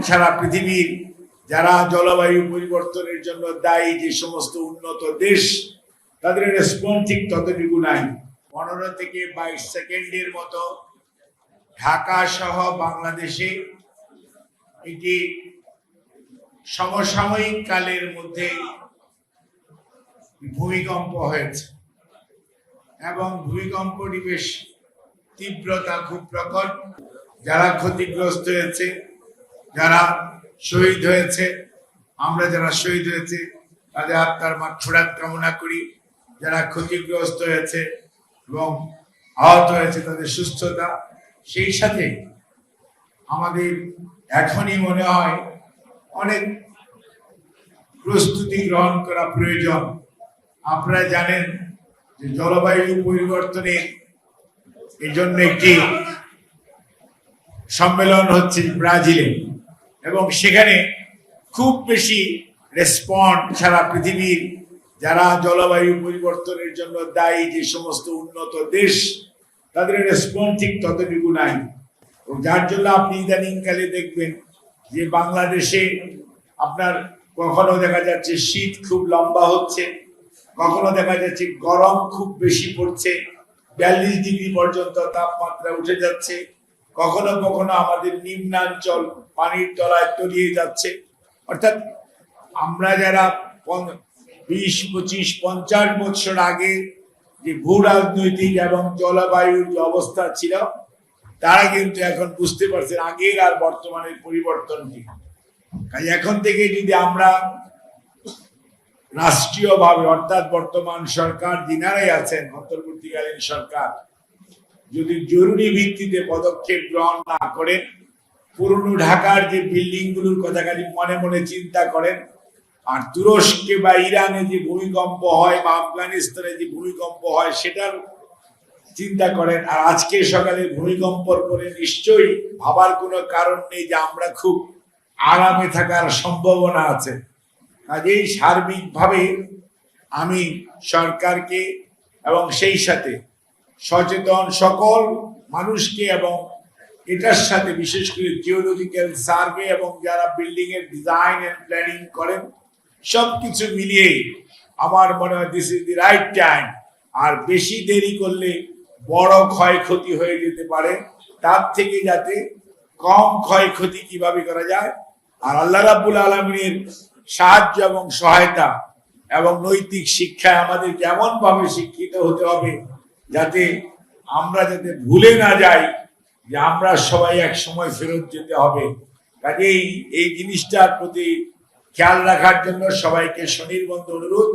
সারা পৃথিবীর যারা জলবায়ু পরিবর্তনের জন্য দায়ী যে সমস্ত উন্নত দেশ তাদের রেসপন্স ঠিক ততটুকু নাই। 15 থেকে 22 সেকেন্ডের মতো ঢাকা সহ বাংলাদেশে একটি সমসাময়িক কালের মধ্যে ভূমিকম্প হয়েছে এবং ভূমিকম্পটি বেশ তীব্রতা খুব প্রকট। যারা ক্ষতিগ্রস্ত হয়েছে, যারা শহীদ হয়েছে, আমরা যারা শহীদ হয়েছে তাদের আত্মার মাগফিরাত কামনা করি। যারা ক্ষতিগ্রস্ত হয়েছে এবং আহত হয়েছে তাদের সুস্থতা। সেই সাথে আমাদের এখনই মনে হয় অনেক প্রস্তুতি গ্রহণ করা প্রয়োজন। আপনারা জানেন যে জলবায়ু পরিবর্তনের এই জন্য একটি সম্মেলন হচ্ছে ব্রাজিলে এবং সেখানে খুব বেশি রেসপন্স সারা পৃথিবীর যারা জলবায়ু পরিবর্তনের জন্য দায়ী যে সমস্ত উন্নত দেশ তাদের রেসপন্স ঠিক ততটুকু নাই। যার জন্য আপনি ইদানিংকালে দেখবেন যে বাংলাদেশে আপনার কখনো দেখা যাচ্ছে শীত খুব লম্বা হচ্ছে, কখনো দেখা যাচ্ছে গরম খুব বেশি পড়ছে, 42 ডিগ্রি পর্যন্ত তাপমাত্রা উঠে যাচ্ছে, কখনো কখনো আমাদের নিম্নাঞ্চল পানির তলায় তলিয়ে যাচ্ছে। অর্থাৎ আমরা যারা 20, 25, 50 বছর আগে যে ভূ রাজনৈতিক এবং জলবায়ুর যে অবস্থা ছিল তারা কিন্তু এখন বুঝতে পারছেন আগের আর বর্তমানের পরিবর্তন কি। কাজে এখন থেকে যদি আমরা রাষ্ট্রীয়ভাবে অর্থাৎ বর্তমান সরকার যিনারাই আছেন অন্তর্বর্তীকালীন সরকার যদি জরুরি ভিত্তিতে পদক্ষেপ গ্রহণ না করেন, পুরনো ঢাকার যে বিল্ডিং গুলোর কথা খালি মনে মনে চিন্তা করেন, আর তুরস্কে বা ইরানে যে ভূমিকম্প হয় বা আফগানিস্তানে যে ভূমিকম্প হয় সেটার চিন্তা করেন, আর আজকে সকালে ভূমিকম্পর পরে নিশ্চয়ই ভাবার কোনো কারণ নেই যে আমরা খুব আরামে থাকার সম্ভাবনা আছে। কাজেই সার্বিকভাবে আমি সরকারকে এবং সেই সাথে সচেতন সকল মানুষকে এবং এটার সাথে বিশেষ করে জিওলজিক্যাল সার্ভে এবং যারা বিল্ডিং এর ডিজাইন এন্ড প্ল্যানিং করেন সবকিছু মিলিয়ে আমার মনে হয় this is the right time. আর বেশি দেরি করলে বড় ক্ষয়ক্ষতি হয়ে যেতে পারে, তার থেকে যাতে কম ক্ষয়ক্ষতি কিভাবে করা যায় আর আল্লাহ রাব্বুল আলামিনের সাহায্য এবং সহায়তা এবং নৈতিক শিক্ষায় আমাদের কেমন ভাবে শিক্ষিত হতে হবে যাতে আমরা যাতে ভুলে না যাই যে আমরা সবাই এক সময় ফেরত যেতে হবে। কাজেই এই জিনিসটার প্রতি খেয়াল রাখার জন্য সবাইকে সনির্বন্ধ অনুরোধ।